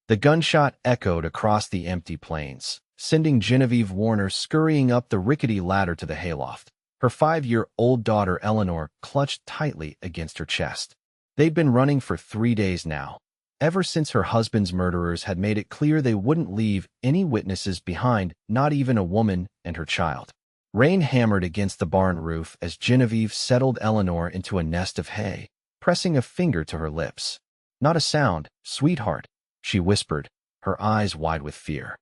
The gunshot echoed across the empty plains, sending Genevieve Warner scurrying up the rickety ladder to the hayloft. Her 5-year-old daughter Eleanor clutched tightly against her chest. They'd been running for 3 days now, ever since her husband's murderers had made it clear they wouldn't leave any witnesses behind, not even a woman and her child. Rain hammered against the barn roof as Genevieve settled Eleanor into a nest of hay, pressing a finger to her lips. "Not a sound, sweetheart," she whispered, her eyes wide with fear.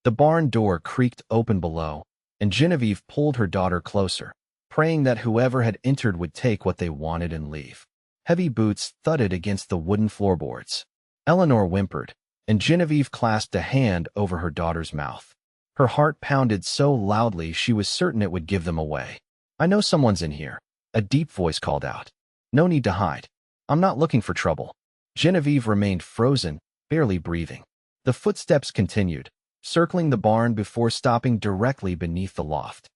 The barn door creaked open below, and Genevieve pulled her daughter closer, praying that whoever had entered would take what they wanted and leave. Heavy boots thudded against the wooden floorboards. Eleanor whimpered, and Genevieve clasped a hand over her daughter's mouth. Her heart pounded so loudly she was certain it would give them away. "I know someone's in here," a deep voice called out. "No need to hide. I'm not looking for trouble." Genevieve remained frozen, barely breathing. The footsteps continued, circling the barn before stopping directly beneath the loft.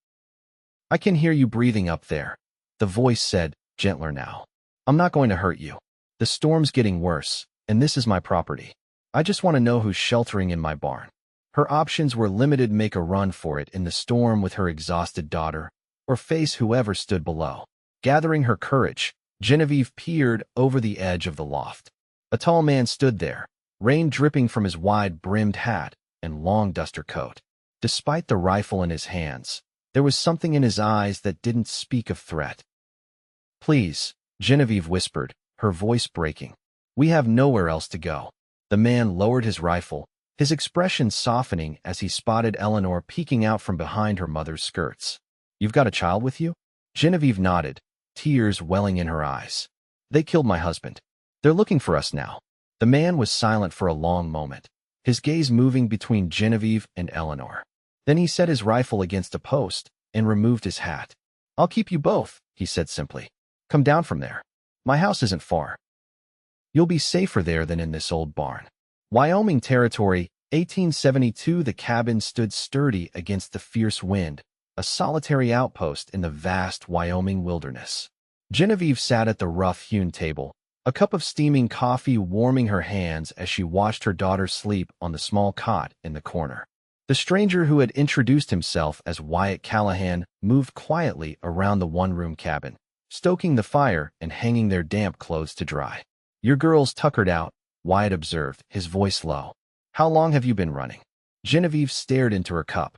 "I can hear you breathing up there," the voice said, gentler now. "I'm not going to hurt you. The storm's getting worse, and this is my property. I just want to know who's sheltering in my barn." Her options were limited: make a run for it in the storm with her exhausted daughter, or face whoever stood below. Gathering her courage, Genevieve peered over the edge of the loft. A tall man stood there, rain dripping from his wide-brimmed hat and long duster coat. Despite the rifle in his hands, there was something in his eyes that didn't speak of threat. "Please," Genevieve whispered, her voice breaking. "We have nowhere else to go." The man lowered his rifle, his expression softening as he spotted Eleanor peeking out from behind her mother's skirts. "You've got a child with you?" Genevieve nodded, tears welling in her eyes. "They killed my husband. They're looking for us now." The man was silent for a long moment, his gaze moving between Genevieve and Eleanor. Then he set his rifle against a post and removed his hat. "I'll keep you both," he said simply. "Come down from there. My house isn't far. You'll be safer there than in this old barn." Wyoming Territory, 1872. The cabin stood sturdy against the fierce wind, a solitary outpost in the vast Wyoming wilderness. Genevieve sat at the rough-hewn table, a cup of steaming coffee warming her hands as she watched her daughter sleep on the small cot in the corner. The stranger who had introduced himself as Wyatt Callahan moved quietly around the one-room cabin, stoking the fire and hanging their damp clothes to dry. "Your girl's tuckered out," Wyatt observed, his voice low. "How long have you been running?" Genevieve stared into her cup.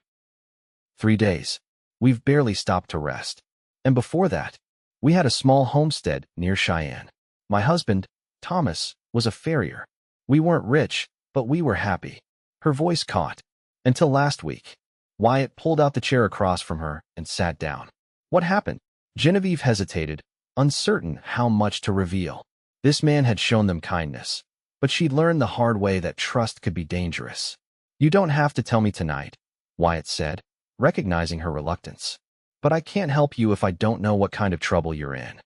3 days. We've barely stopped to rest. And before that, we had a small homestead near Cheyenne. My husband, Thomas, was a farrier. We weren't rich, but we were happy." Her voice caught. "Until last week." Wyatt pulled out the chair across from her and sat down. "What happened?" Genevieve hesitated, uncertain how much to reveal. This man had shown them kindness, but she'd learned the hard way that trust could be dangerous. "You don't have to tell me tonight," Wyatt said, recognizing her reluctance. "But I can't help you if I don't know what kind of trouble you're in."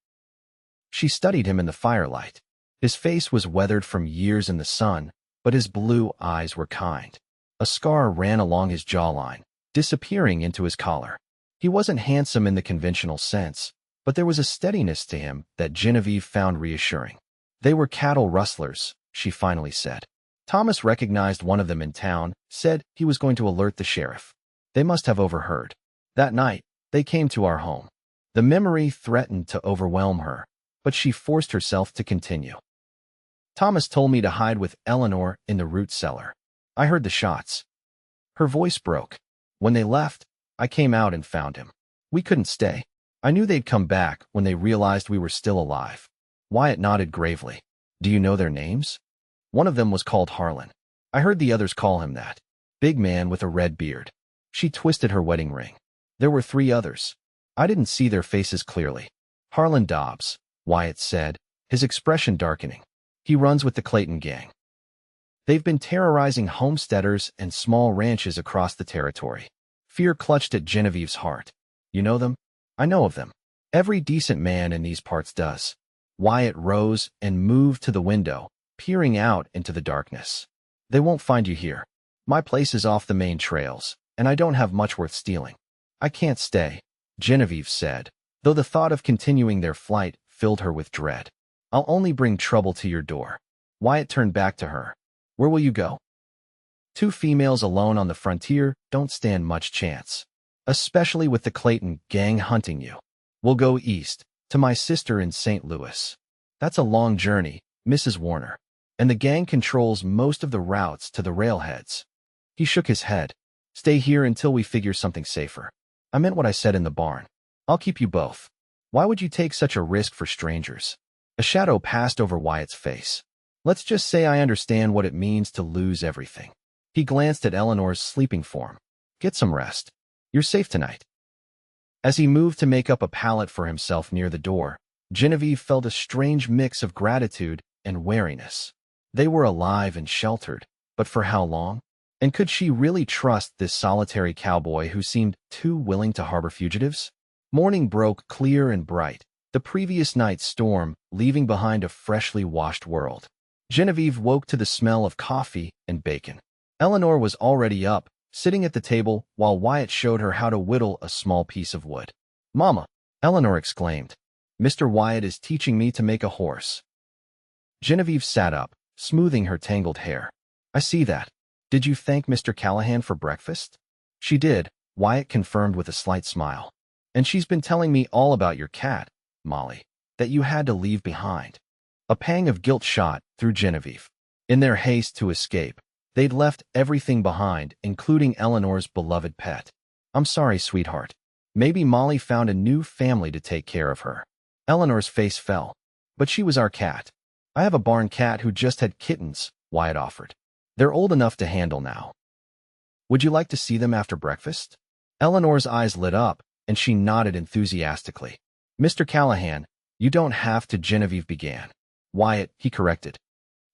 She studied him in the firelight. His face was weathered from years in the sun, but his blue eyes were kind. A scar ran along his jawline, disappearing into his collar. He wasn't handsome in the conventional sense, but there was a steadiness to him that Genevieve found reassuring. "They were cattle rustlers," she finally said. "Thomas recognized one of them in town, said he was going to alert the sheriff. They must have overheard. That night, they came to our home." The memory threatened to overwhelm her, but she forced herself to continue. "Thomas told me to hide with Eleanor in the root cellar. I heard the shots." Her voice broke. "When they left, I came out and found him. We couldn't stay. I knew they'd come back when they realized we were still alive." Wyatt nodded gravely. "Do you know their names?" "One of them was called Harlan. I heard the others call him that. Big man with a red beard." She twisted her wedding ring. "There were 3 others. I didn't see their faces clearly." "Harlan Dobbs," Wyatt said, his expression darkening. "He runs with the Clayton gang. They've been terrorizing homesteaders and small ranches across the territory." Fear clutched at Genevieve's heart. "You know them?" "I know of them. Every decent man in these parts does." Wyatt rose and moved to the window, peering out into the darkness. "They won't find you here. My place is off the main trails, and I don't have much worth stealing." "I can't stay," Genevieve said, though the thought of continuing their flight filled her with dread. "I'll only bring trouble to your door." Wyatt turned back to her. Where will you go? Two females alone on the frontier don't stand much chance, especially with the Clayton gang hunting you. We'll go east, to my sister in St. Louis. That's a long journey, Mrs. Warner, and the gang controls most of the routes to the railheads. He shook his head. Stay here until we figure something safer. I meant what I said in the barn. I'll keep you both. Why would you take such a risk for strangers? A shadow passed over Wyatt's face. Let's just say I understand what it means to lose everything. He glanced at Eleanor's sleeping form. Get some rest. You're safe tonight. As he moved to make up a pallet for himself near the door, Genevieve felt a strange mix of gratitude and wariness. They were alive and sheltered, but for how long? And could she really trust this solitary cowboy who seemed too willing to harbor fugitives? Morning broke clear and bright, the previous night's storm leaving behind a freshly washed world. Genevieve woke to the smell of coffee and bacon. Eleanor was already up, sitting at the table while Wyatt showed her how to whittle a small piece of wood. "Mama," Eleanor exclaimed, "Mr. Wyatt is teaching me to make a horse." Genevieve sat up, smoothing her tangled hair. "I see that. Did you thank Mr. Callahan for breakfast?" "She did," Wyatt confirmed with a slight smile. "And she's been telling me all about your cat, Molly, that you had to leave behind." A pang of guilt shot through Genevieve. In their haste to escape, they'd left everything behind, including Eleanor's beloved pet. "I'm sorry, sweetheart. Maybe Molly found a new family to take care of her." Eleanor's face fell. "But she was our cat. I have a barn cat who just had kittens," Wyatt offered. "They're old enough to handle now. Would you like to see them after breakfast?" Eleanor's eyes lit up, and she nodded enthusiastically. "Mr. Callahan, you don't have to," Genevieve began. "Wyatt," he corrected.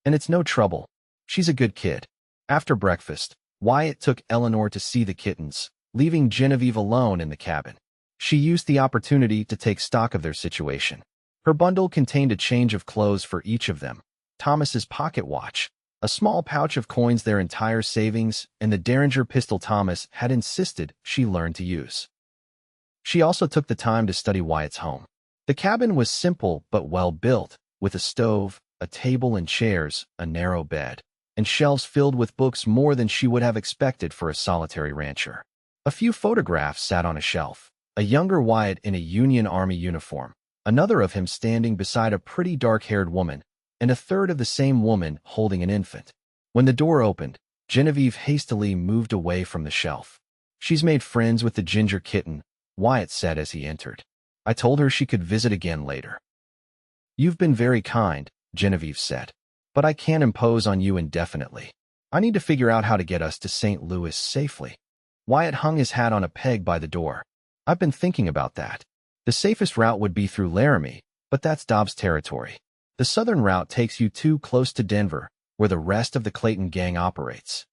"And it's no trouble. She's a good kid." After breakfast, Wyatt took Eleanor to see the kittens, leaving Genevieve alone in the cabin. She used the opportunity to take stock of their situation. Her bundle contained a change of clothes for each of them, Thomas's pocket watch, a small pouch of coins, their entire savings, and the Derringer pistol Thomas had insisted she learn to use. She also took the time to study Wyatt's home. The cabin was simple but well built, with a stove, a table and chairs, a narrow bed, and shelves filled with books, more than she would have expected for a solitary rancher. A few photographs sat on a shelf, a younger Wyatt in a Union Army uniform, another of him standing beside a pretty dark-haired woman, and a third of the same woman holding an infant. When the door opened, Genevieve hastily moved away from the shelf. "She's made friends with the ginger kitten," Wyatt said as he entered. "I told her she could visit again later." "You've been very kind," Genevieve said, "but I can't impose on you indefinitely. I need to figure out how to get us to St. Louis safely." Wyatt hung his hat on a peg by the door. "I've been thinking about that. The safest route would be through Laramie, but that's Dobbs territory. The southern route takes you too close to Denver, where the rest of the Clayton gang operates."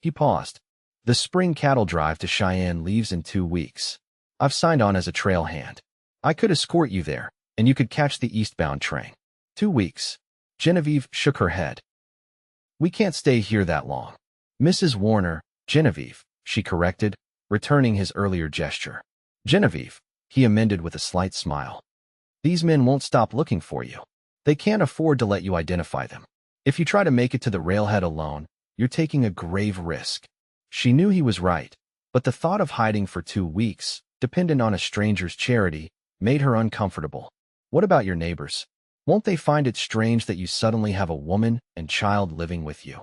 He paused. "The spring cattle drive to Cheyenne leaves in 2 weeks. I've signed on as a trail hand. I could escort you there, and you could catch the eastbound train." 2 weeks. Genevieve shook her head. "We can't stay here that long." "Mrs. Warner, Genevieve," she corrected, returning his earlier gesture. "Genevieve," he amended with a slight smile. "These men won't stop looking for you. They can't afford to let you identify them. If you try to make it to the railhead alone, you're taking a grave risk." She knew he was right, but the thought of hiding for 2 weeks, dependent on a stranger's charity, made her uncomfortable. "What about your neighbors? Won't they find it strange that you suddenly have a woman and child living with you?"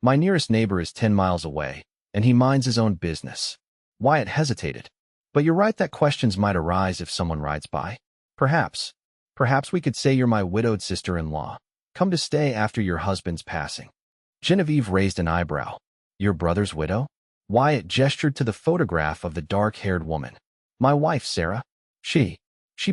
"My nearest neighbor is 10 miles away, and he minds his own business." Wyatt hesitated. "But you're right that questions might arise if someone rides by. Perhaps we could say you're my widowed sister-in-law, come to stay after your husband's passing." Genevieve raised an eyebrow. "Your brother's widow?" Wyatt gestured to the photograph of the dark-haired woman. "My wife, Sarah. She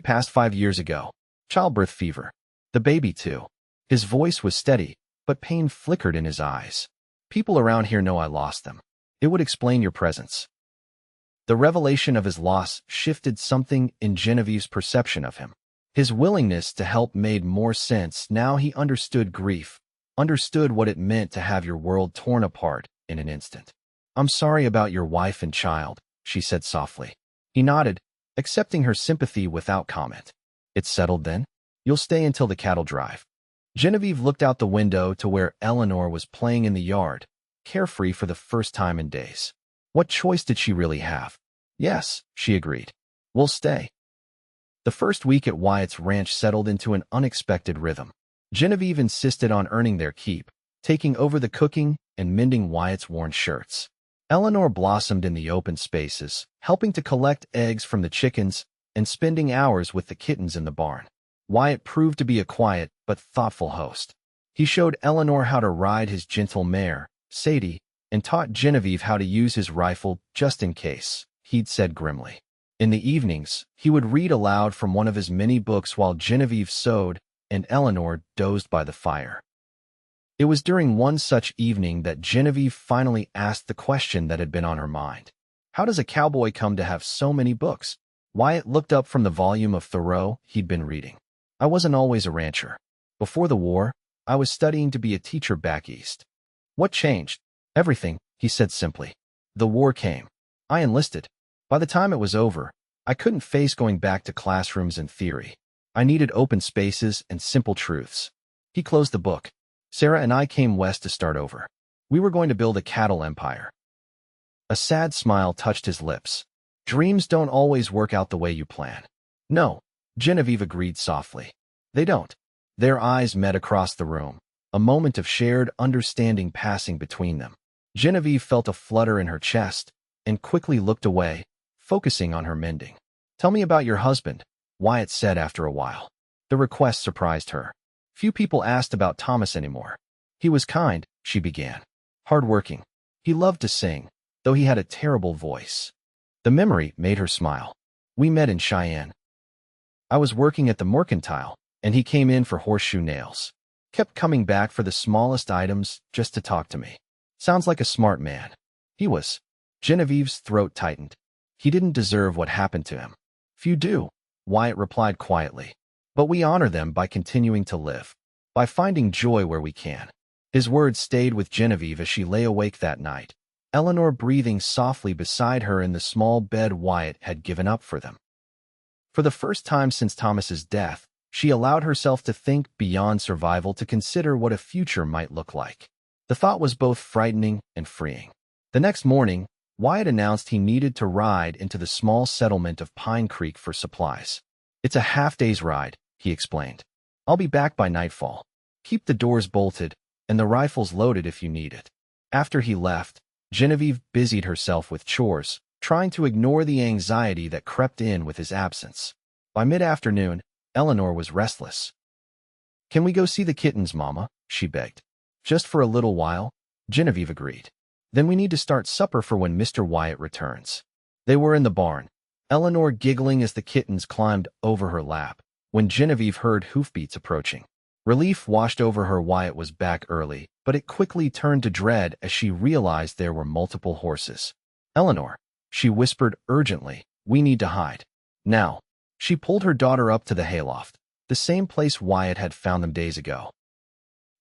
passed 5 years ago. Childbirth fever. The baby, too." His voice was steady, but pain flickered in his eyes. "People around here know I lost them. It would explain your presence." The revelation of his loss shifted something in Genevieve's perception of him. His willingness to help made more sense now he understood grief, understood what it meant to have your world torn apart in an instant. "I'm sorry about your wife and child," she said softly. He nodded, accepting her sympathy without comment. "It's settled then? You'll stay until the cattle drive?" Genevieve looked out the window to where Eleanor was playing in the yard, carefree for the first time in days. What choice did she really have? Yes, she agreed. We'll stay. The first week at Wyatt's ranch settled into an unexpected rhythm. Genevieve insisted on earning their keep, taking over the cooking and mending Wyatt's worn shirts. Eleanor blossomed in the open spaces, helping to collect eggs from the chickens and spending hours with the kittens in the barn. Wyatt proved to be a quiet but thoughtful host. He showed Eleanor how to ride his gentle mare, Sadie, and taught Genevieve how to use his rifle just in case, he'd said grimly. In the evenings, he would read aloud from one of his many books while Genevieve sewed and Eleanor dozed by the fire. It was during one such evening that Genevieve finally asked the question that had been on her mind. How does a cowboy come to have so many books? Wyatt looked up from the volume of Thoreau he'd been reading. I wasn't always a rancher. Before the war, I was studying to be a teacher back east. What changed? Everything, he said simply. The war came. I enlisted. By the time it was over, I couldn't face going back to classrooms and theory. I needed open spaces and simple truths. He closed the book. Sarah and I came west to start over. We were going to build a cattle empire. A sad smile touched his lips. Dreams don't always work out the way you plan. No, Genevieve agreed softly. They don't. Their eyes met across the room, a moment of shared understanding passing between them. Genevieve felt a flutter in her chest and quickly looked away, focusing on her mending. Tell me about your husband, Wyatt said after a while. The request surprised her. Few people asked about Thomas anymore. He was kind, she began. Hardworking. He loved to sing, though he had a terrible voice. The memory made her smile. We met in Cheyenne. I was working at the mercantile, and he came in for horseshoe nails. Kept coming back for the smallest items just to talk to me. Sounds like a smart man. He was. Genevieve's throat tightened. He didn't deserve what happened to him. Few do, Wyatt replied quietly. But we honor them by continuing to live, by finding joy where we can. His words stayed with Genevieve as she lay awake that night, Eleanor breathing softly beside her in the small bed Wyatt had given up for them. For the first time since Thomas's death, she allowed herself to think beyond survival to consider what a future might look like. The thought was both frightening and freeing. The next morning, Wyatt announced he needed to ride into the small settlement of Pine Creek for supplies. It's a half-day's ride, he explained. I'll be back by nightfall. Keep the doors bolted and the rifles loaded if you need it. After he left, Genevieve busied herself with chores, trying to ignore the anxiety that crept in with his absence. By mid-afternoon, Eleanor was restless. Can we go see the kittens, Mama? She begged. Just for a little while, Genevieve agreed. Then we need to start supper for when Mr. Wyatt returns. They were in the barn, Eleanor giggling as the kittens climbed over her lap, when Genevieve heard hoofbeats approaching. Relief washed over her. Wyatt was back early, but it quickly turned to dread as she realized there were multiple horses. Eleanor, she whispered urgently, we need to hide. Now. She pulled her daughter up to the hayloft, the same place Wyatt had found them days ago.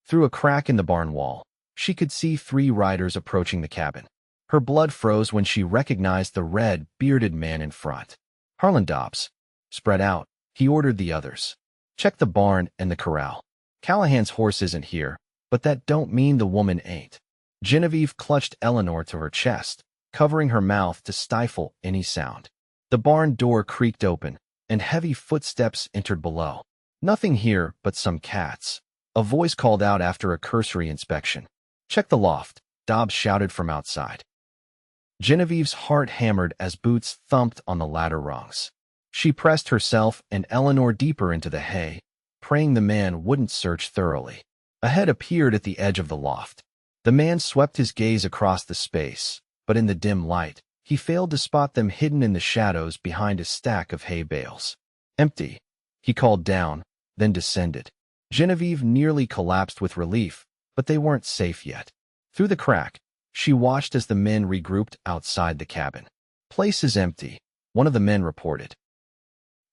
Through a crack in the barn wall, she could see 3 riders approaching the cabin. Her blood froze when she recognized the red, bearded man in front. Harlan Dobbs. Spread out, he ordered the others. Check the barn and the corral. Callahan's horse isn't here, but that don't mean the woman ain't. Genevieve clutched Eleanor to her chest, covering her mouth to stifle any sound. The barn door creaked open, and heavy footsteps entered below. Nothing here but some cats. A voice called out after a cursory inspection. Check the loft, Dobbs shouted from outside. Genevieve's heart hammered as boots thumped on the ladder rungs. She pressed herself and Eleanor deeper into the hay, praying the man wouldn't search thoroughly. A head appeared at the edge of the loft. The man swept his gaze across the space, but in the dim light, he failed to spot them hidden in the shadows behind a stack of hay bales. Empty, he called down, then descended. Genevieve nearly collapsed with relief, but they weren't safe yet. Through the crack, she watched as the men regrouped outside the cabin. Place is empty, one of the men reported.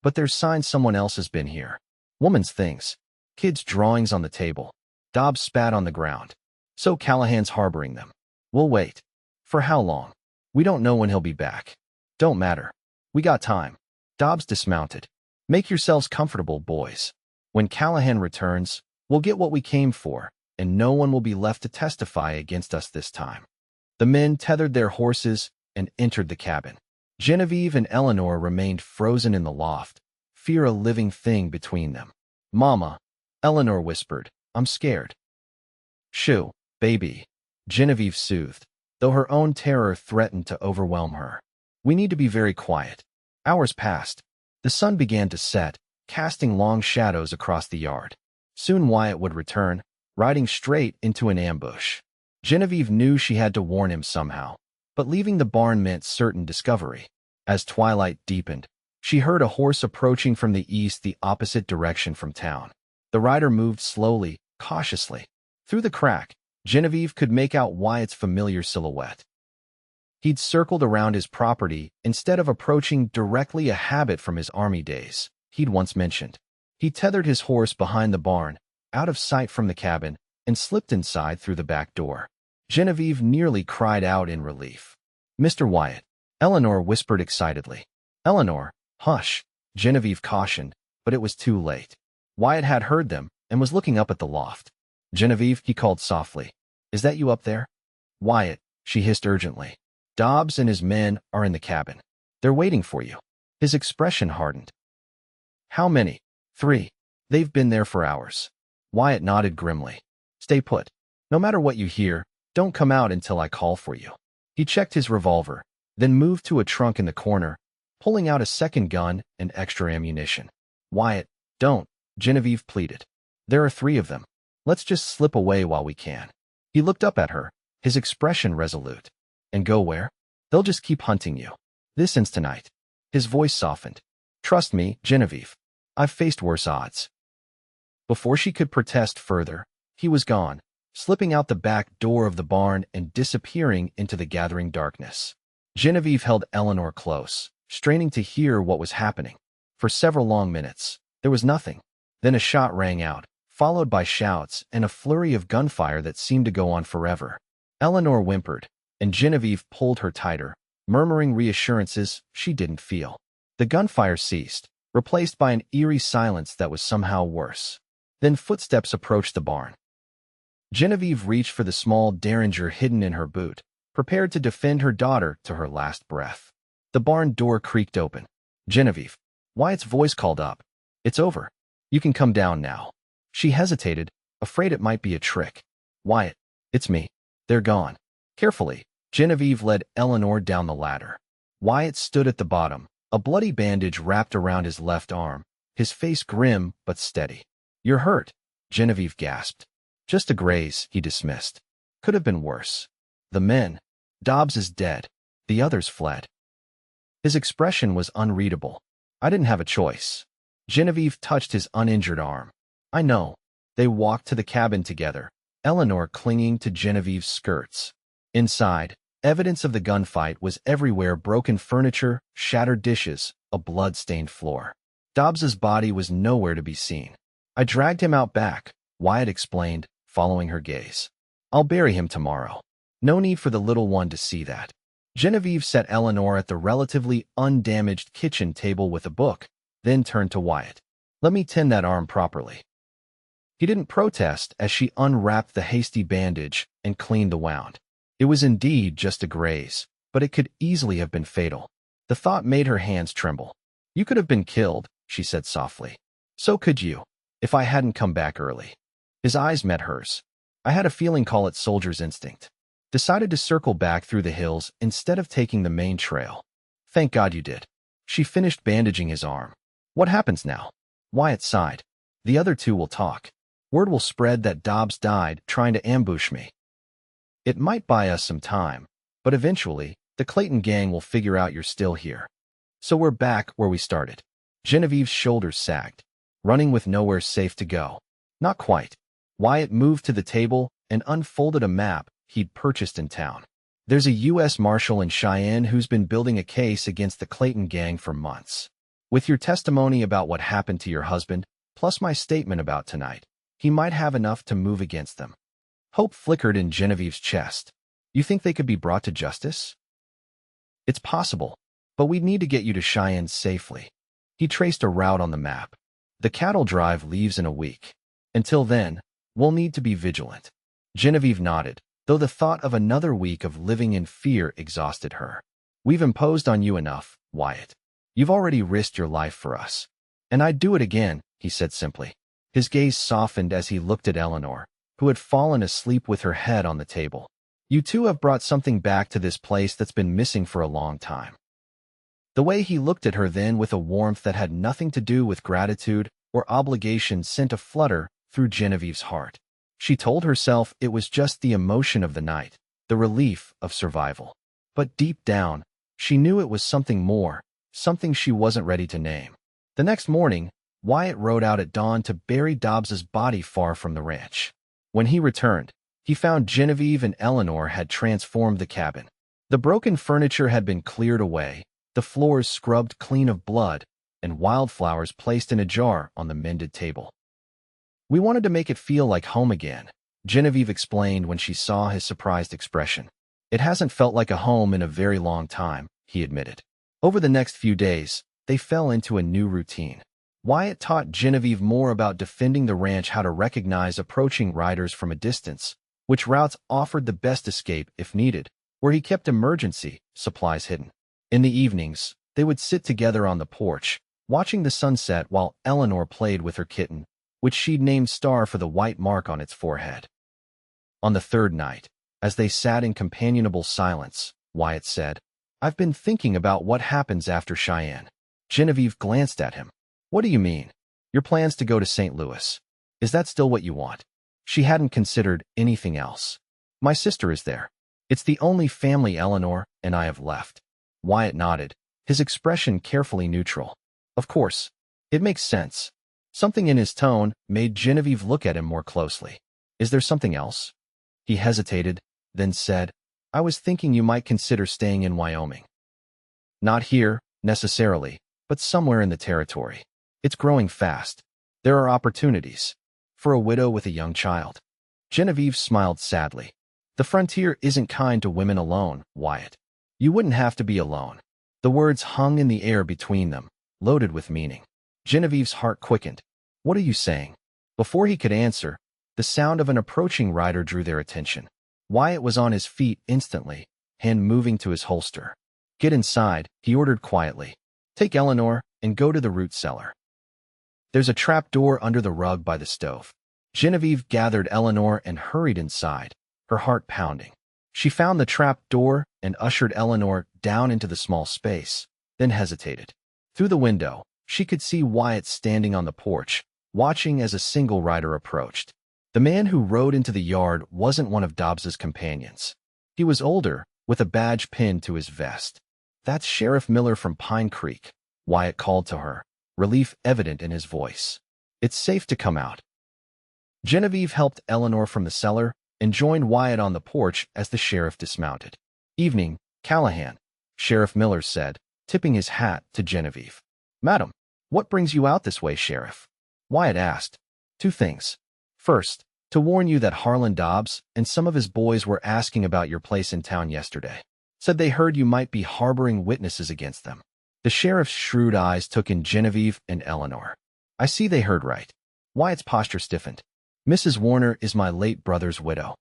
But there's signs someone else has been here. Woman's things. Kids' drawings on the table. Dobbs spat on the ground. So Callahan's harboring them. We'll wait. For how long? We don't know when he'll be back. Don't matter. We got time. Dobbs dismounted. Make yourselves comfortable, boys. When Callahan returns, We'll get what we came for, and no one will be left to testify against us this time. The men tethered their horses and entered the cabin. Genevieve and Eleanor remained frozen in the loft, fear a living thing between them. "Mama," Eleanor whispered, "I'm scared." "Shoo, baby," Genevieve soothed, though her own terror threatened to overwhelm her. "We need to be very quiet." Hours passed. The sun began to set, casting long shadows across the yard. Soon Wyatt would return, riding straight into an ambush. Genevieve knew she had to warn him somehow, but leaving the barn meant certain discovery. As twilight deepened, she heard a horse approaching from the east, the opposite direction from town. The rider moved slowly, cautiously. Through the crack, Genevieve could make out Wyatt's familiar silhouette. He'd circled around his property instead of approaching directly, a habit from his army days he'd once mentioned. He tethered his horse behind the barn, out of sight from the cabin, and slipped inside through the back door. Genevieve nearly cried out in relief. "Mr. Wyatt," Eleanor whispered excitedly. "Eleanor, hush," Genevieve cautioned, but it was too late. Wyatt had heard them and was looking up at the loft. "Genevieve," he called softly, "is that you up there?" "Wyatt," she hissed urgently. "Dobbs and his men are in the cabin. They're waiting for you." His expression hardened. "How many?" "3. They've been there for hours." Wyatt nodded grimly. "Stay put. No matter what you hear, don't come out until I call for you." He checked his revolver, then moved to a trunk in the corner, pulling out a second gun and extra ammunition. "Wyatt, don't," Genevieve pleaded. "There are 3 of them. Let's just slip away while we can." He looked up at her, his expression resolute. "And go where?" "They'll just keep hunting you. This ends tonight." His voice softened. "Trust me, Genevieve. I've faced worse odds." Before she could protest further, he was gone, slipping out the back door of the barn and disappearing into the gathering darkness. Genevieve held Eleanor close, straining to hear what was happening. For several long minutes, there was nothing. Then a shot rang out, followed by shouts and a flurry of gunfire that seemed to go on forever. Eleanor whimpered, and Genevieve pulled her tighter, murmuring reassurances she didn't feel. The gunfire ceased, replaced by an eerie silence that was somehow worse. Then footsteps approached the barn. Genevieve reached for the small derringer hidden in her boot, prepared to defend her daughter to her last breath. The barn door creaked open. "Genevieve," Wyatt's voice called up. "It's over. You can come down now." She hesitated, afraid it might be a trick. "Wyatt, it's me. They're gone." Carefully, Genevieve led Eleanor down the ladder. Wyatt stood at the bottom, a bloody bandage wrapped around his left arm, his face grim but steady. "You're hurt," Genevieve gasped. "Just a graze," he dismissed. "Could have been worse." "The men. Dobbs is dead. The others fled." His expression was unreadable. "I didn't have a choice." Genevieve touched his uninjured arm. "I know." They walked to the cabin together, Eleanor clinging to Genevieve's skirts. Inside, evidence of the gunfight was everywhere: broken furniture, shattered dishes, a blood-stained floor. Dobbs's body was nowhere to be seen. "I dragged him out back," Wyatt explained, following her gaze. "I'll bury him tomorrow. No need for the little one to see that." Genevieve set Eleanor at the relatively undamaged kitchen table with a book, then turned to Wyatt. "Let me tend that arm properly." He didn't protest as she unwrapped the hasty bandage and cleaned the wound. It was indeed just a graze, but it could easily have been fatal. The thought made her hands tremble. "You could have been killed," she said softly. "So could you, if I hadn't come back early." His eyes met hers. "I had a feeling, call it soldier's instinct. Decided to circle back through the hills instead of taking the main trail." "Thank God you did." She finished bandaging his arm. "What happens now?" Wyatt sighed. "The other 2 will talk. Word will spread that Dobbs died trying to ambush me. It might buy us some time, but eventually, the Clayton gang will figure out you're still here. So we're back where we started." Genevieve's shoulders sagged. "Running with nowhere safe to go." "Not quite." Wyatt moved to the table and unfolded a map he'd purchased in town. "There's a U.S. Marshal in Cheyenne who's been building a case against the Clayton gang for months. With your testimony about what happened to your husband, plus my statement about tonight, he might have enough to move against them." Hope flickered in Genevieve's chest. "You think they could be brought to justice?" "It's possible, but we'd need to get you to Cheyenne safely." He traced a route on the map. "The cattle drive leaves in a week. Until then, We'll need to be vigilant. Genevieve nodded, though the thought of another week of living in fear exhausted her. We've imposed on you enough, Wyatt. You've already risked your life for us. And I'd do it again, he said simply. His gaze softened as he looked at Eleanor, who had fallen asleep with her head on the table. You two have brought something back to this place that's been missing for a long time. The way he looked at her then with a warmth that had nothing to do with gratitude or obligation sent a flutter through Genevieve's heart. She told herself it was just the emotion of the night, the relief of survival. But deep down, she knew it was something more, something she wasn't ready to name. The next morning, Wyatt rode out at dawn to bury Dobbs's body far from the ranch. When he returned, he found Genevieve and Eleanor had transformed the cabin. The broken furniture had been cleared away, the floors scrubbed clean of blood, and wildflowers placed in a jar on the mended table. We wanted to make it feel like home again, Genevieve explained when she saw his surprised expression. It hasn't felt like a home in a very long time, he admitted. Over the next few days, they fell into a new routine. Wyatt taught Genevieve more about defending the ranch, how to recognize approaching riders from a distance, which routes offered the best escape if needed, where he kept emergency supplies hidden. In the evenings, they would sit together on the porch, watching the sunset while Eleanor played with her kitten, which she'd named Star for the white mark on its forehead. On the third night, as they sat in companionable silence, Wyatt said, I've been thinking about what happens after Cheyenne. Genevieve glanced at him. What do you mean? Your plans to go to St. Louis. Is that still what you want? She hadn't considered anything else. My sister is there. It's the only family Eleanor and I have left. Wyatt nodded, his expression carefully neutral. Of course. It makes sense. Something in his tone made Genevieve look at him more closely. Is there something else? He hesitated, then said, I was thinking you might consider staying in Wyoming. Not here, necessarily, but somewhere in the territory. It's growing fast. There are opportunities. For a widow with a young child. Genevieve smiled sadly. The frontier isn't kind to women alone, Wyatt. You wouldn't have to be alone. The words hung in the air between them, loaded with meaning. Genevieve's heart quickened. What are you saying? Before he could answer, the sound of an approaching rider drew their attention. Wyatt was on his feet instantly, hand moving to his holster. Get inside, he ordered quietly. Take Eleanor and go to the root cellar. There's a trap door under the rug by the stove. Genevieve gathered Eleanor and hurried inside, her heart pounding. She found the trap door and ushered Eleanor down into the small space, then hesitated. Through the window, she could see Wyatt standing on the porch, watching as a single rider approached. The man who rode into the yard wasn't one of Dobbs's companions. He was older, with a badge pinned to his vest. That's Sheriff Miller from Pine Creek, Wyatt called to her, relief evident in his voice. It's safe to come out. Genevieve helped Eleanor from the cellar and joined Wyatt on the porch as the sheriff dismounted. Evening, Callahan, Sheriff Miller said, tipping his hat to Genevieve. Madam, what brings you out this way, Sheriff? Wyatt asked. 2 things. First, to warn you that Harlan Dobbs and some of his boys were asking about your place in town yesterday. Said they heard you might be harboring witnesses against them. The sheriff's shrewd eyes took in Genevieve and Eleanor. I see they heard right. Wyatt's posture stiffened. Mrs. Warner is my late brother's widow.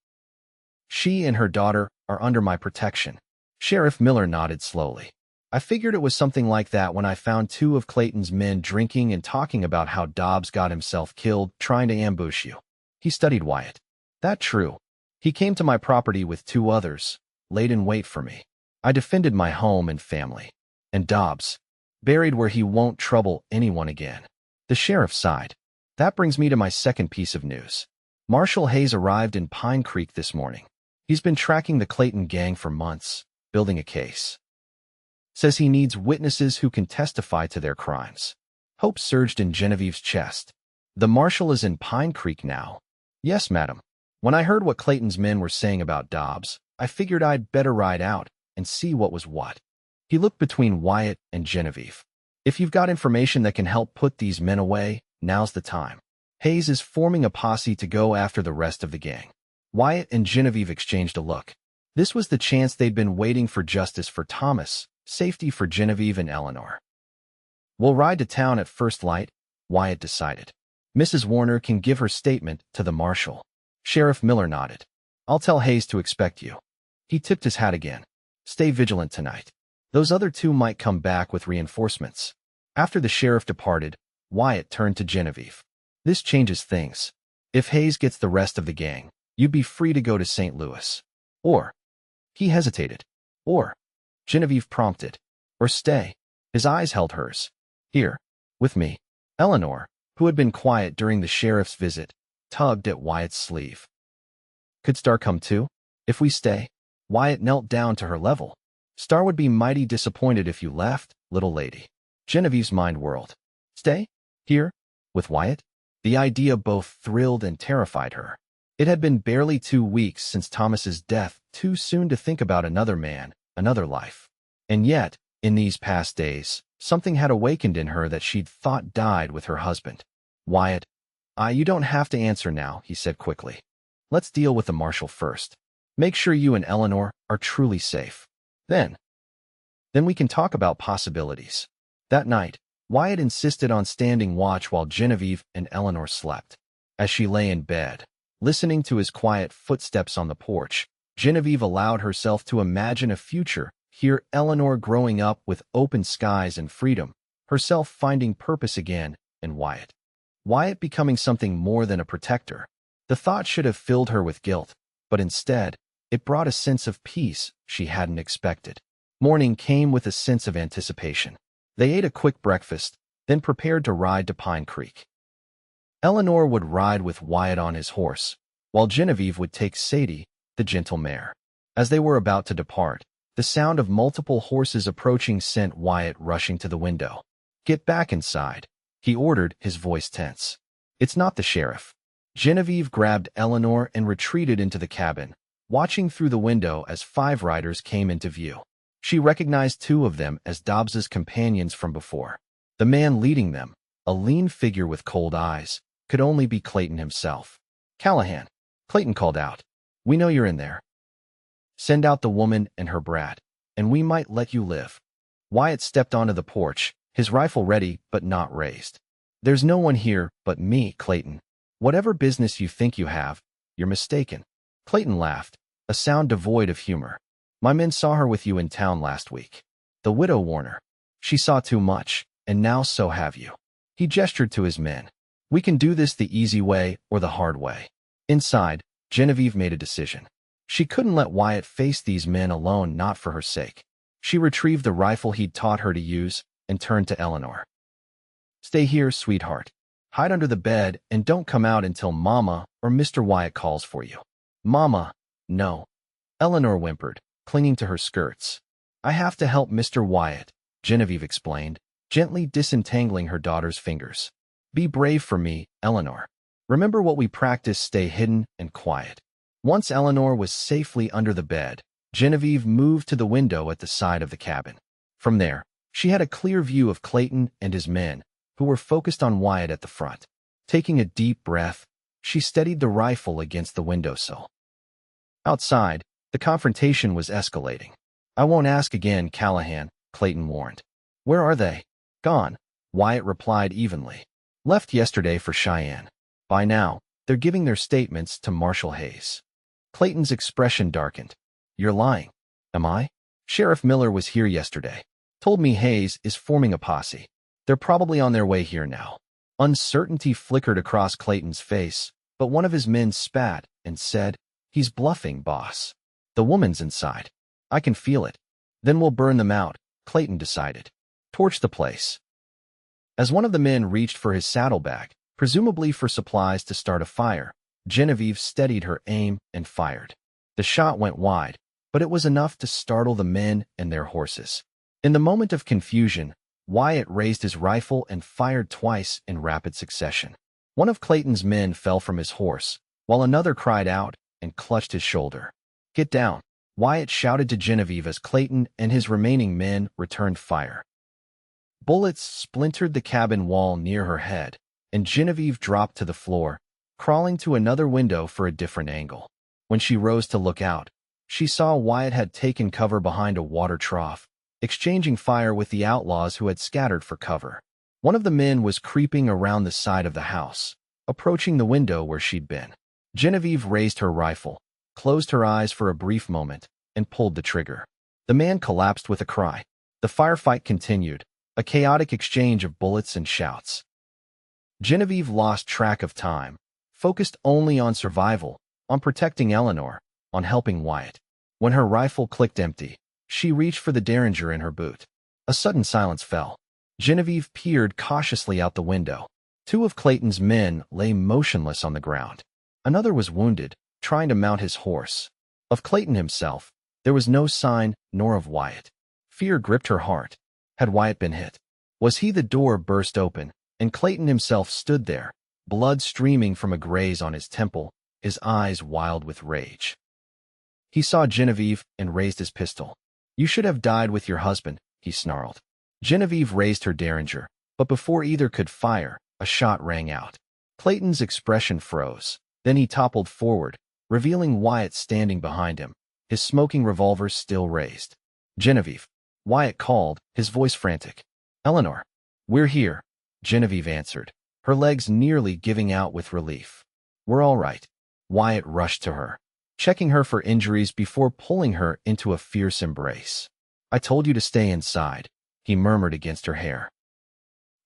She and her daughter are under my protection. Sheriff Miller nodded slowly. I figured it was something like that when I found 2 of Clayton's men drinking and talking about how Dobbs got himself killed trying to ambush you. He studied Wyatt. That true. He came to my property with 2 others, laid in wait for me. I defended my home and family. And Dobbs, buried where he won't trouble anyone again. The sheriff sighed. That brings me to my second piece of news. Marshal Hayes arrived in Pine Creek this morning. He's been tracking the Clayton gang for months, building a case. Says he needs witnesses who can testify to their crimes. Hope surged in Genevieve's chest. The marshal is in Pine Creek now. Yes, madam. When I heard what Clayton's men were saying about Dobbs, I figured I'd better ride out and see what was what. He looked between Wyatt and Genevieve. If you've got information that can help put these men away, now's the time. Hayes is forming a posse to go after the rest of the gang. Wyatt and Genevieve exchanged a look. This was the chance they'd been waiting for. Justice for Thomas, safety for Genevieve and Eleanor. We'll ride to town at first light, Wyatt decided. Mrs. Warner can give her statement to the marshal. Sheriff Miller nodded. I'll tell Hayes to expect you. He tipped his hat again. Stay vigilant tonight. Those other two might come back with reinforcements. After the sheriff departed, Wyatt turned to Genevieve. This changes things. If Hayes gets the rest of the gang, you'd be free to go to St. Louis. Or, he hesitated. Or, Genevieve prompted. Or stay. His eyes held hers. Here, with me. Eleanor, who had been quiet during the sheriff's visit, tugged at Wyatt's sleeve. Could Star come too? If we stay? Wyatt knelt down to her level. Star would be mighty disappointed if you left, little lady. Genevieve's mind whirled. Stay? Here? With Wyatt? The idea both thrilled and terrified her. It had been barely 2 weeks since Thomas's death, too soon to think about another man, another life. And yet, in these past days, something had awakened in her that she'd thought died with her husband. Wyatt, you don't have to answer now, he said quickly. Let's deal with the marshal first. Make sure you and Eleanor are truly safe. Then we can talk about possibilities. That night, Wyatt insisted on standing watch while Genevieve and Eleanor slept. As she lay in bed, listening to his quiet footsteps on the porch, Genevieve allowed herself to imagine a future, hear Eleanor growing up with open skies and freedom, herself finding purpose again, and Wyatt becoming something more than a protector. The thought should have filled her with guilt, but instead, it brought a sense of peace she hadn't expected. Morning came with a sense of anticipation. They ate a quick breakfast, then prepared to ride to Pine Creek. Eleanor would ride with Wyatt on his horse, while Genevieve would take Sadie, the gentle mare. As they were about to depart, the sound of multiple horses approaching sent Wyatt rushing to the window. Get back inside, he ordered, his voice tense. It's not the sheriff. Genevieve grabbed Eleanor and retreated into the cabin, watching through the window as 5 riders came into view. She recognized 2 of them as Dobbs's companions from before. The man leading them, a lean figure with cold eyes, could only be Clayton himself. Callahan, Clayton called out. We know you're in there. Send out the woman and her brat, and we might let you live. Wyatt stepped onto the porch, his rifle ready but not raised. There's no one here but me, Clayton. Whatever business you think you have, you're mistaken. Clayton laughed, a sound devoid of humor. My men saw her with you in town last week. The widow Warner. She saw too much, and now so have you. He gestured to his men. We can do this the easy way or the hard way. Inside, Genevieve made a decision. She couldn't let Wyatt face these men alone, not for her sake. She retrieved the rifle he'd taught her to use and turned to Eleanor. Stay here, sweetheart. Hide under the bed and don't come out until Mama or Mr. Wyatt calls for you. Mama, no. Eleanor whimpered, clinging to her skirts. I have to help Mr. Wyatt, Genevieve explained, gently disentangling her daughter's fingers. Be brave for me, Eleanor. Remember what we practiced, stay hidden and quiet. Once Eleanor was safely under the bed, Genevieve moved to the window at the side of the cabin. From there, she had a clear view of Clayton and his men, who were focused on Wyatt at the front. Taking a deep breath, she steadied the rifle against the windowsill. Outside, the confrontation was escalating. I won't ask again, Callahan, Clayton warned. Where are they? Gone, Wyatt replied evenly. Left yesterday for Cheyenne. By now, they're giving their statements to Marshal Hayes. Clayton's expression darkened. You're lying. Am I? Sheriff Miller was here yesterday. Told me Hayes is forming a posse. They're probably on their way here now. Uncertainty flickered across Clayton's face, but one of his men spat and said, He's bluffing, boss. The woman's inside. I can feel it. Then we'll burn them out, Clayton decided. Torch the place. As one of the men reached for his saddlebag, presumably for supplies to start a fire, Genevieve steadied her aim and fired. The shot went wide, but it was enough to startle the men and their horses. In the moment of confusion, Wyatt raised his rifle and fired twice in rapid succession. One of Clayton's men fell from his horse, while another cried out and clutched his shoulder. Get down, Wyatt shouted to Genevieve as Clayton and his remaining men returned fire. Bullets splintered the cabin wall near her head, and Genevieve dropped to the floor, crawling to another window for a different angle. When she rose to look out, she saw Wyatt had taken cover behind a water trough, exchanging fire with the outlaws who had scattered for cover. One of the men was creeping around the side of the house, approaching the window where she'd been. Genevieve raised her rifle, closed her eyes for a brief moment, and pulled the trigger. The man collapsed with a cry. The firefight continued, a chaotic exchange of bullets and shouts. Genevieve lost track of time, focused only on survival, on protecting Eleanor, on helping Wyatt. When her rifle clicked empty, she reached for the derringer in her boot. A sudden silence fell. Genevieve peered cautiously out the window. Two of Clayton's men lay motionless on the ground. Another was wounded, trying to mount his horse. Of Clayton himself, there was no sign, nor of Wyatt. Fear gripped her heart. Had Wyatt been hit? Was he? The door burst open, and Clayton himself stood there, blood streaming from a graze on his temple, his eyes wild with rage. He saw Genevieve and raised his pistol. "You should have died with your husband," he snarled. Genevieve raised her derringer, but before either could fire, a shot rang out. Clayton's expression froze. Then he toppled forward, revealing Wyatt standing behind him, his smoking revolver still raised. "Genevieve," Wyatt called, his voice frantic. "Eleanor." "We're here," Genevieve answered, her legs nearly giving out with relief. "We're all right." Wyatt rushed to her, checking her for injuries before pulling her into a fierce embrace. "I told you to stay inside," he murmured against her hair.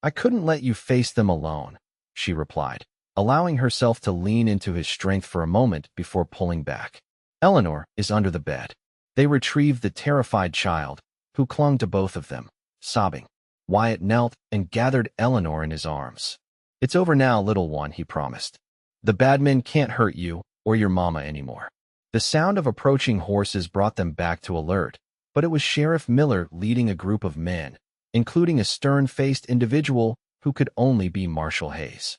"I couldn't let you face them alone," she replied, allowing herself to lean into his strength for a moment before pulling back. "Eleanor is under the bed." They retrieved the terrified child, who clung to both of them, sobbing. Wyatt knelt and gathered Eleanor in his arms. "It's over now, little one," he promised. "The bad men can't hurt you or your mama anymore." The sound of approaching horses brought them back to alert, but it was Sheriff Miller leading a group of men, including a stern-faced individual who could only be Marshal Hayes.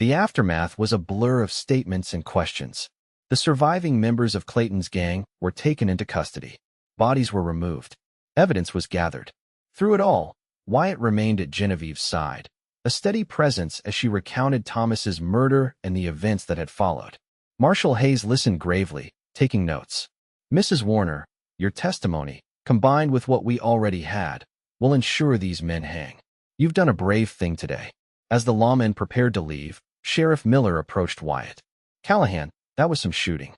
The aftermath was a blur of statements and questions. The surviving members of Clayton's gang were taken into custody. Bodies were removed. Evidence was gathered. Through it all, Wyatt remained at Genevieve's side, a steady presence as she recounted Thomas's murder and the events that had followed. Marshal Hayes listened gravely, taking notes. "Mrs. Warner, your testimony, combined with what we already had, will ensure these men hang. You've done a brave thing today." As the lawmen prepared to leave, Sheriff Miller approached Wyatt. "Callahan, that was some shooting."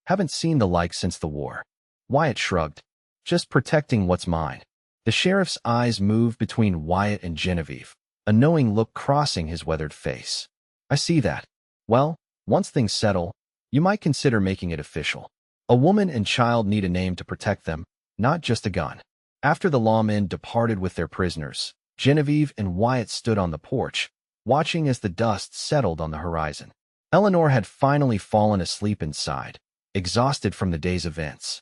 "Haven't seen the like since the war." Wyatt shrugged. "Just protecting what's mine." The sheriff's eyes moved between Wyatt and Genevieve, a knowing look crossing his weathered face. "I see that. Well, once things settle, you might consider making it official. A woman and child need a name to protect them, not just a gun." After the lawmen departed with their prisoners, Genevieve and Wyatt stood on the porch, watching as the dust settled on the horizon. Eleanor had finally fallen asleep inside, exhausted from the day's events.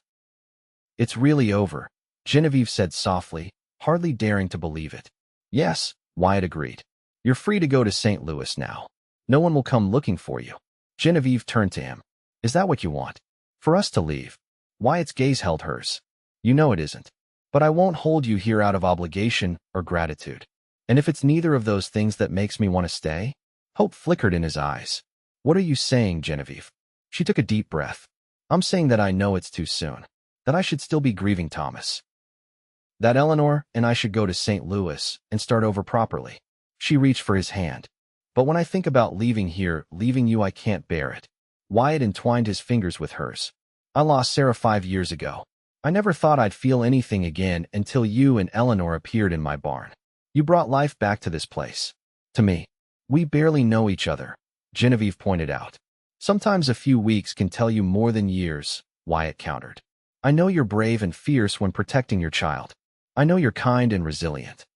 "It's really over," Genevieve said softly, hardly daring to believe it. "Yes," Wyatt agreed. "You're free to go to St. Louis now. No one will come looking for you." Genevieve turned to him. "Is that what you want? For us to leave?" Wyatt's gaze held hers. "You know it isn't. But I won't hold you here out of obligation or gratitude. And if it's neither of those things that makes me want to stay?" Hope flickered in his eyes. "What are you saying, Genevieve?" She took a deep breath. "I'm saying that I know it's too soon. That I should still be grieving Thomas. That Eleanor and I should go to St. Louis and start over properly." She reached for his hand. "But when I think about leaving here, leaving you, I can't bear it." Wyatt entwined his fingers with hers. "I lost Sarah 5 years ago. I never thought I'd feel anything again until you and Eleanor appeared in my barn. You brought life back to this place. To me. We barely know each other," Genevieve pointed out. "Sometimes a few weeks can tell you more than years," Wyatt countered. "I know you're brave and fierce when protecting your child. I know you're kind and resilient.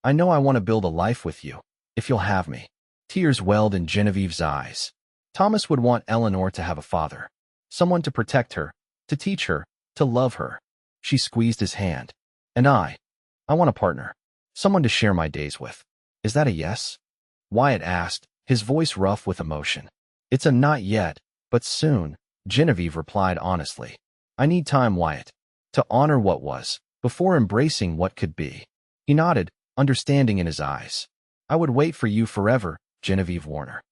I know I want to build a life with you, if you'll have me." Tears welled in Genevieve's eyes. Thomas would want Eleanor to have a father, someone to protect her, to teach her, to love her. She squeezed his hand. "And I want a partner, someone to share my days with. Is that a yes?" Wyatt asked, his voice rough with emotion. "It's a not yet, but soon," Genevieve replied honestly. "I need time, Wyatt, to honor what was, before embracing what could be." He nodded, understanding in his eyes. "I would wait for you forever, Genevieve Warner."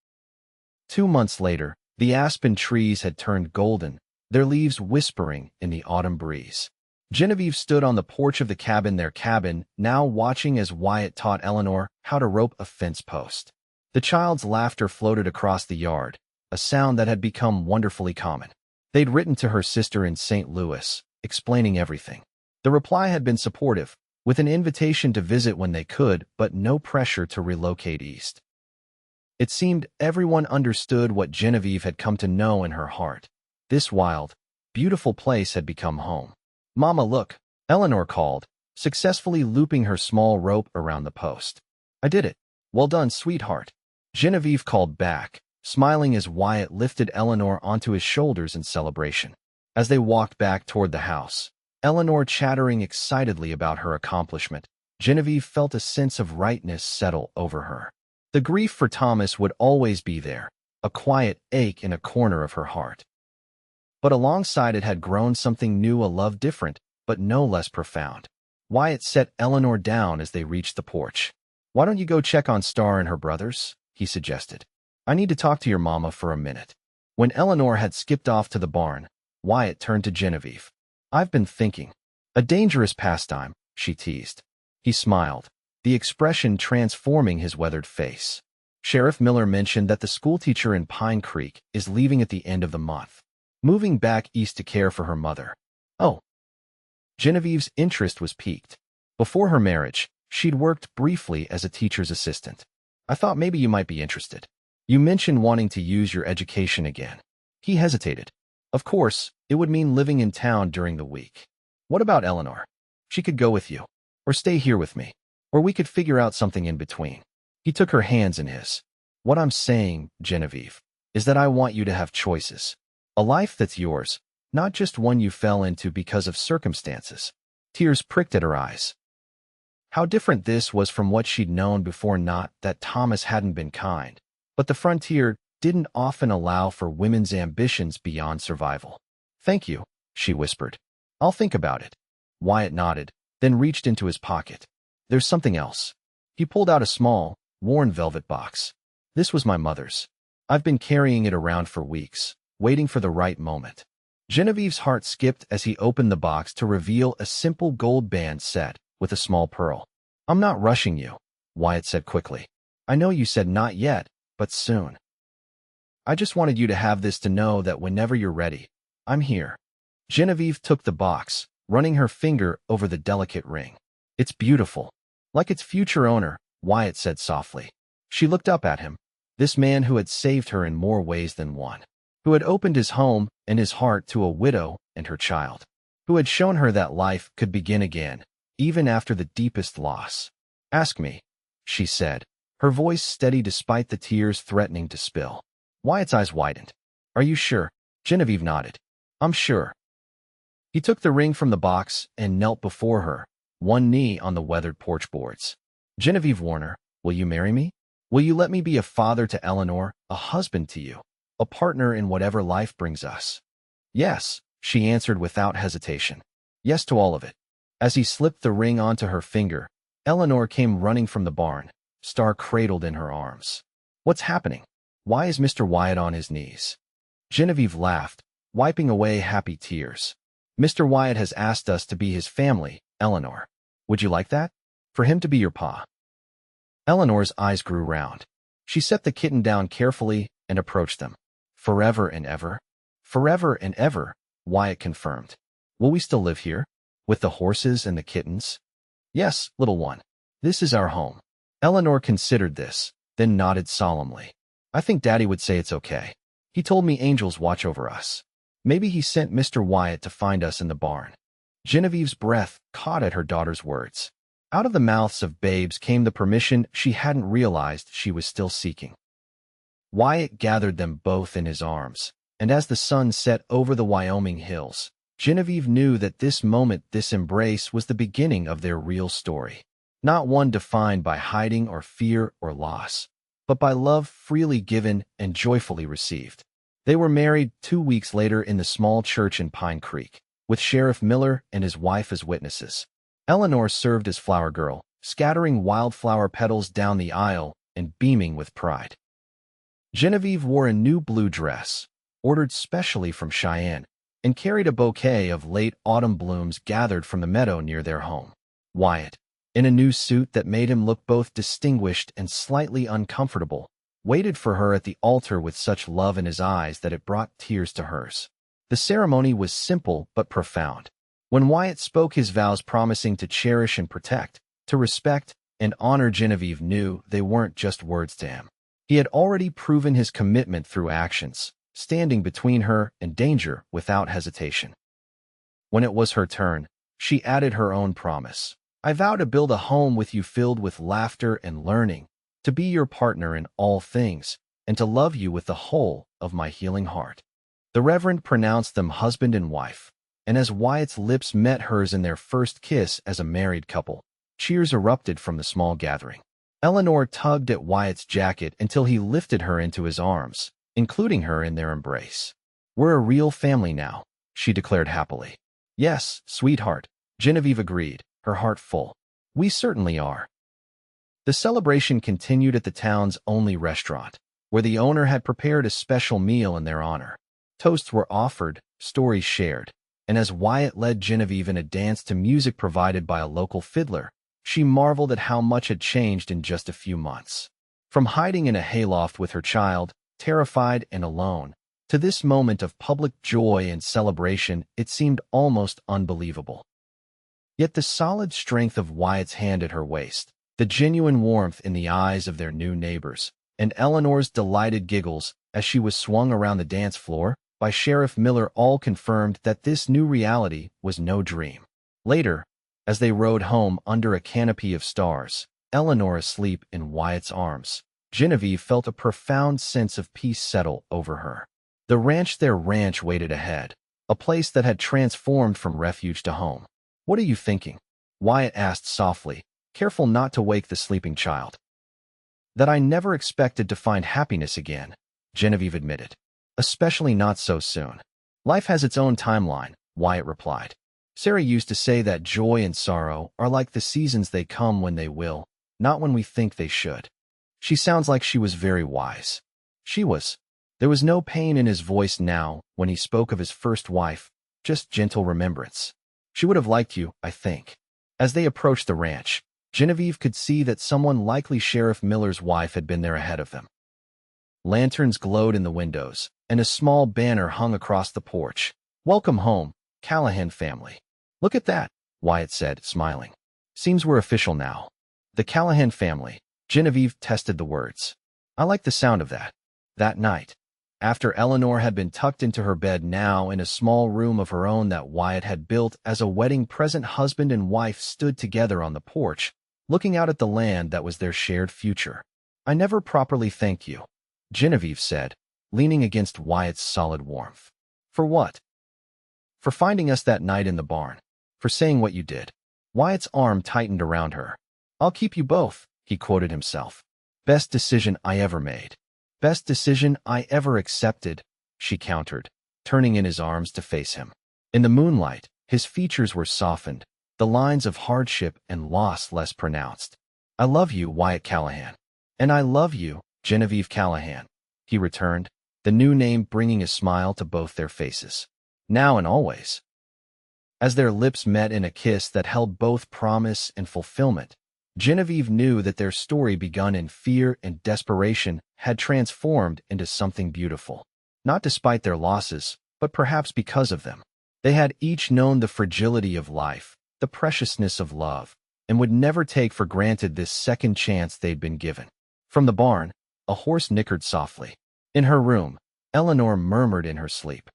2 months later, the aspen trees had turned golden, their leaves whispering in the autumn breeze. Genevieve stood on the porch of their cabin, now watching as Wyatt taught Eleanor how to rope a fence post. The child's laughter floated across the yard, a sound that had become wonderfully common. They'd written to her sister in St. Louis, explaining everything. The reply had been supportive, with an invitation to visit when they could, but no pressure to relocate east. It seemed everyone understood what Genevieve had come to know in her heart. This wild, beautiful place had become home. "Mama, look," Eleanor called, successfully looping her small rope around the post. "I did it. Well done, sweetheart," Genevieve called back, smiling as Wyatt lifted Eleanor onto his shoulders in celebration. As they walked back toward the house, Eleanor chattering excitedly about her accomplishment, Genevieve felt a sense of rightness settle over her. The grief for Thomas would always be there, a quiet ache in a corner of her heart. But alongside it had grown something new, a love different, but no less profound. Wyatt set Eleanor down as they reached the porch. "Why don't you go check on Star and her brothers?" he suggested. "I need to talk to your mama for a minute." When Eleanor had skipped off to the barn, Wyatt turned to Genevieve. "I've been thinking. A dangerous pastime," she teased. He smiled, the expression transforming his weathered face. "Sheriff Miller mentioned that the schoolteacher in Pine Creek is leaving at the end of the month, moving back east to care for her mother." "Oh." Genevieve's interest was piqued. Before her marriage, she'd worked briefly as a teacher's assistant. "I thought maybe you might be interested. You mentioned wanting to use your education again." He hesitated. "Of course, it would mean living in town during the week." "What about Eleanor? She could go with you, or stay here with me, or we could figure out something in between." He took her hands in his. "What I'm saying, Genevieve, is that I want you to have choices. A life that's yours, not just one you fell into because of circumstances." Tears pricked at her eyes. How different this was from what she'd known before. Not that Thomas hadn't been kind, but the frontier didn't often allow for women's ambitions beyond survival. "Thank you," she whispered. "I'll think about it." Wyatt nodded, then reached into his pocket. "There's something else." He pulled out a small, worn velvet box. "This was my mother's. I've been carrying it around for weeks, waiting for the right moment." Genevieve's heart skipped as he opened the box to reveal a simple gold band set with a small pearl. "I'm not rushing you," Wyatt said quickly. "I know you said not yet, but soon. I just wanted you to have this, to know that whenever you're ready, I'm here." Genevieve took the box, running her finger over the delicate ring. "It's beautiful. Like its future owner," Wyatt said softly. She looked up at him, this man who had saved her in more ways than one, who had opened his home and his heart to a widow and her child, who had shown her that life could begin again, even after the deepest loss. "Ask me," she said, her voice steady despite the tears threatening to spill. Wyatt's eyes widened. "Are you sure?" Genevieve nodded. "I'm sure." He took the ring from the box and knelt before her, one knee on the weathered porch boards. "Genevieve Warner, will you marry me? Will you let me be a father to Eleanor, a husband to you, a partner in whatever life brings us?" "Yes," she answered without hesitation. "Yes to all of it." As he slipped the ring onto her finger, Eleanor came running from the barn, Star cradled in her arms. "What's happening? Why is Mr. Wyatt on his knees?" Genevieve laughed, wiping away happy tears. "Mr. Wyatt has asked us to be his family, Eleanor. Would you like that? For him to be your pa?" Eleanor's eyes grew round. She set the kitten down carefully and approached them. "Forever and ever?" "Forever and ever," Wyatt confirmed. "Will we still live here? With the horses and the kittens?" "Yes, little one. This is our home." Eleanor considered this, then nodded solemnly. "I think Daddy would say it's okay. He told me angels watch over us. Maybe he sent Mr. Wyatt to find us in the barn." Genevieve's breath caught at her daughter's words. Out of the mouths of babes came the permission she hadn't realized she was still seeking. Wyatt gathered them both in his arms, and as the sun set over the Wyoming hills, Genevieve knew that this moment, this embrace, was the beginning of their real story. Not one defined by hiding or fear or loss, but by love freely given and joyfully received. They were married 2 weeks later in the small church in Pine Creek, with Sheriff Miller and his wife as witnesses. Eleanor served as flower girl, scattering wildflower petals down the aisle and beaming with pride. Genevieve wore a new blue dress, ordered specially from Cheyenne, and carried a bouquet of late autumn blooms gathered from the meadow near their home. Wyatt, in a new suit that made him look both distinguished and slightly uncomfortable, waited for her at the altar with such love in his eyes that it brought tears to hers. The ceremony was simple but profound. When Wyatt spoke his vows promising to cherish and protect, to respect and honor, Genevieve knew they weren't just words to him. He had already proven his commitment through actions, standing between her and danger without hesitation. When it was her turn, she added her own promise. I vow to build a home with you filled with laughter and learning, to be your partner in all things, and to love you with the whole of my healing heart. The Reverend pronounced them husband and wife, and as Wyatt's lips met hers in their first kiss as a married couple, cheers erupted from the small gathering. Eleanor tugged at Wyatt's jacket until he lifted her into his arms, including her in their embrace. We're a real family now, she declared happily. Yes, sweetheart, Genevieve agreed, her heart full. We certainly are. The celebration continued at the town's only restaurant, where the owner had prepared a special meal in their honor. Toasts were offered, stories shared, and as Wyatt led Genevieve in a dance to music provided by a local fiddler, she marveled at how much had changed in just a few months. From hiding in a hayloft with her child, terrified and alone, to this moment of public joy and celebration, it seemed almost unbelievable. Yet the solid strength of Wyatt's hand at her waist, the genuine warmth in the eyes of their new neighbors, and Eleanor's delighted giggles as she was swung around the dance floor by Sheriff Miller all confirmed that this new reality was no dream. Later, as they rode home under a canopy of stars, Eleanor asleep in Wyatt's arms, Genevieve felt a profound sense of peace settle over her. Their ranch waited ahead, a place that had transformed from refuge to home. What are you thinking? Wyatt asked softly, careful not to wake the sleeping child. That I never expected to find happiness again, Genevieve admitted. Especially not so soon. Life has its own timeline, Wyatt replied. Sarah used to say that joy and sorrow are like the seasons, they come when they will, not when we think they should. She sounds like she was very wise. She was. There was no pain in his voice now when he spoke of his first wife, just gentle remembrance. She would have liked you, I think. As they approached the ranch, Genevieve could see that someone, likely Sheriff Miller's wife, had been there ahead of them. Lanterns glowed in the windows, and a small banner hung across the porch. Welcome home, Callahan family. Look at that, Wyatt said, smiling. Seems we're official now. The Callahan family. Genevieve tested the words. I like the sound of that. That night, after Eleanor had been tucked into her bed now in a small room of her own that Wyatt had built as a wedding present, husband and wife stood together on the porch, looking out at the land that was their shared future. I never properly thank you, Genevieve said, leaning against Wyatt's solid warmth. For what? For finding us that night in the barn. For saying what you did. Wyatt's arm tightened around her. I'll keep you both, he quoted himself. Best decision I ever made. Best decision I ever accepted, she countered, turning in his arms to face him. In the moonlight, his features were softened, the lines of hardship and loss less pronounced. I love you, Wyatt Callahan. And I love you, Genevieve Callahan, he returned, the new name bringing a smile to both their faces. Now and always. As their lips met in a kiss that held both promise and fulfillment, Genevieve knew that their story, begun in fear and desperation, had transformed into something beautiful. Not despite their losses, but perhaps because of them. They had each known the fragility of life, the preciousness of love, and would never take for granted this second chance they'd been given. From the barn, a horse nickered softly. In her room, Eleanor murmured in her sleep.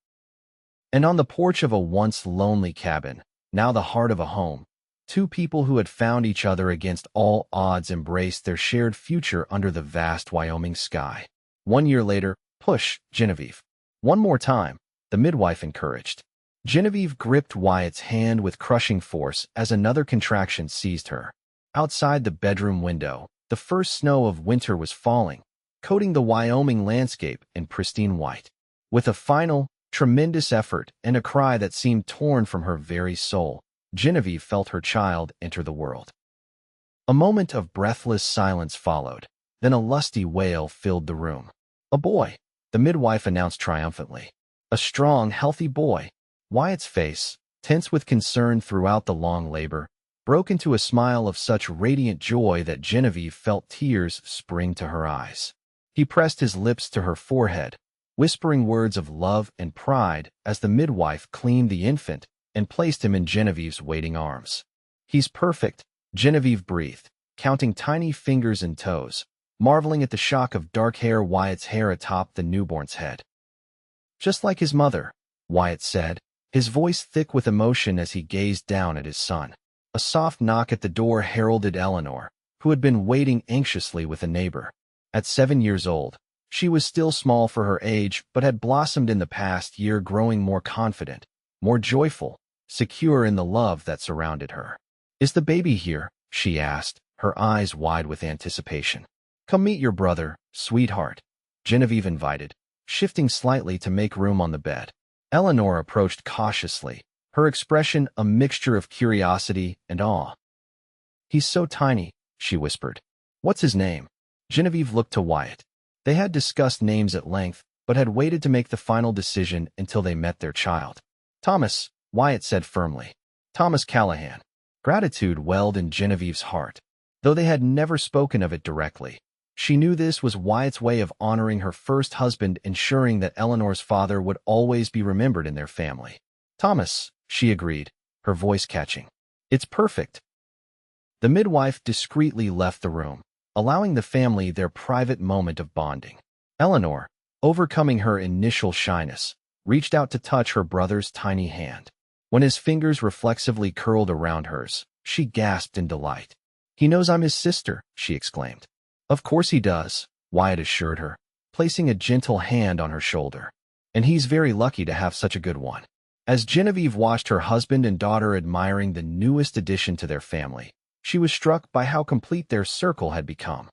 And on the porch of a once lonely cabin, now the heart of a home, two people who had found each other against all odds embraced their shared future under the vast Wyoming sky. 1 year later, push, Genevieve. One more time, the midwife encouraged. Genevieve gripped Wyatt's hand with crushing force as another contraction seized her. Outside the bedroom window, the first snow of winter was falling, coating the Wyoming landscape in pristine white. With a final, tremendous effort and a cry that seemed torn from her very soul, Genevieve felt her child enter the world. A moment of breathless silence followed, then a lusty wail filled the room. A boy, the midwife announced triumphantly. A strong, healthy boy. Wyatt's face, tense with concern throughout the long labor, broke into a smile of such radiant joy that Genevieve felt tears spring to her eyes. He pressed his lips to her forehead, whispering words of love and pride as the midwife cleaned the infant and placed him in Genevieve's waiting arms. "He's perfect," Genevieve breathed, counting tiny fingers and toes, marveling at the shock of dark hair Wyatt's hair atop the newborn's head. "Just like his mother," Wyatt said, his voice thick with emotion as he gazed down at his son. A soft knock at the door heralded Eleanor, who had been waiting anxiously with a neighbor. At 7 years old, she was still small for her age but had blossomed in the past year, growing more confident, more joyful, secure in the love that surrounded her. "Is the baby here?" she asked, her eyes wide with anticipation. "Come meet your brother, sweetheart," Genevieve invited, shifting slightly to make room on the bed. Eleanor approached cautiously, her expression a mixture of curiosity and awe. "He's so tiny," she whispered. "What's his name?" Genevieve looked to Wyatt. They had discussed names at length, but had waited to make the final decision until they met their child. "Thomas," Wyatt said firmly. "Thomas Callahan." Gratitude welled in Genevieve's heart, though they had never spoken of it directly. She knew this was Wyatt's way of honoring her first husband, ensuring that Eleanor's father would always be remembered in their family. "Thomas," she agreed, her voice catching. "It's perfect." The midwife discreetly left the room, allowing the family their private moment of bonding. Eleanor, overcoming her initial shyness, reached out to touch her brother's tiny hand. When his fingers reflexively curled around hers, she gasped in delight. "He knows I'm his sister," she exclaimed. "Of course he does," Wyatt assured her, placing a gentle hand on her shoulder. "And he's very lucky to have such a good one." As Genevieve watched her husband and daughter admiring the newest addition to their family, she was struck by how complete their circle had become.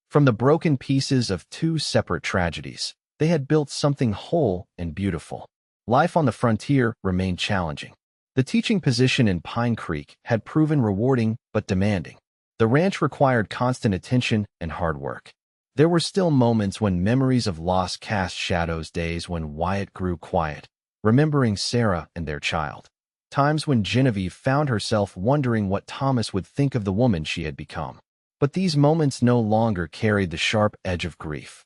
From the broken pieces of two separate tragedies, they had built something whole and beautiful. Life on the frontier remained challenging. The teaching position in Pine Creek had proven rewarding but demanding. The ranch required constant attention and hard work. There were still moments when memories of loss cast shadows, days when Wyatt grew quiet, remembering Sarah and their child. Times when Genevieve found herself wondering what Thomas would think of the woman she had become. But these moments no longer carried the sharp edge of grief.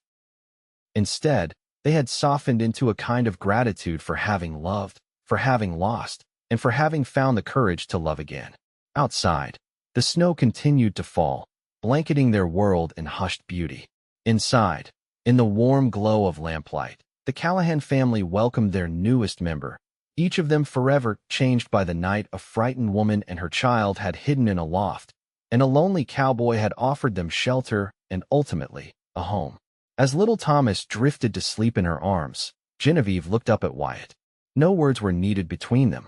Instead, they had softened into a kind of gratitude for having loved, for having lost, and for having found the courage to love again. Outside, the snow continued to fall, blanketing their world in hushed beauty. Inside, in the warm glow of lamplight, the Callahan family welcomed their newest member, each of them forever changed by the night a frightened woman and her child had hidden in a loft, and a lonely cowboy had offered them shelter and, ultimately, a home. As little Thomas drifted to sleep in her arms, Genevieve looked up at Wyatt. No words were needed between them.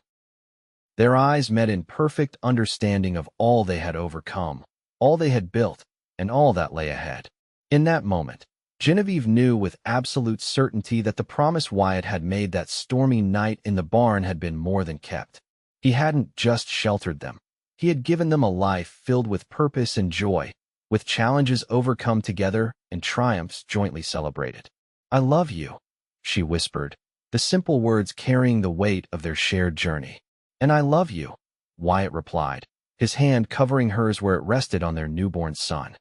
Their eyes met in perfect understanding of all they had overcome, all they had built, and all that lay ahead. In that moment, Genevieve knew with absolute certainty that the promise Wyatt had made that stormy night in the barn had been more than kept. He hadn't just sheltered them. He had given them a life filled with purpose and joy, with challenges overcome together and triumphs jointly celebrated. "I love you," she whispered, the simple words carrying the weight of their shared journey. "And I love you," Wyatt replied, his hand covering hers where it rested on their newborn son.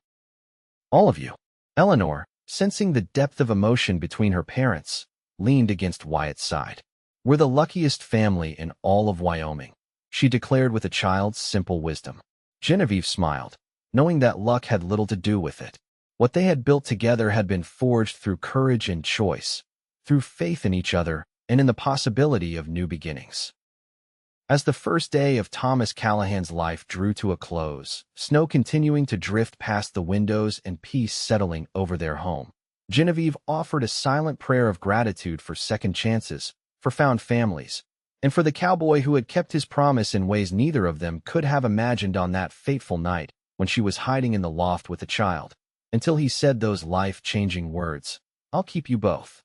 "All of you." Eleanor, sensing the depth of emotion between her parents, leaned against Wyatt's side. "We're the luckiest family in all of Wyoming," she declared with a child's simple wisdom. Genevieve smiled, knowing that luck had little to do with it. What they had built together had been forged through courage and choice, through faith in each other and in the possibility of new beginnings. As the first day of Thomas Callahan's life drew to a close, snow continuing to drift past the windows and peace settling over their home, Genevieve offered a silent prayer of gratitude for second chances, for found families, and for the cowboy who had kept his promise in ways neither of them could have imagined on that fateful night when she was hiding in the loft with the child, until he said those life-changing words, "I'll keep you both."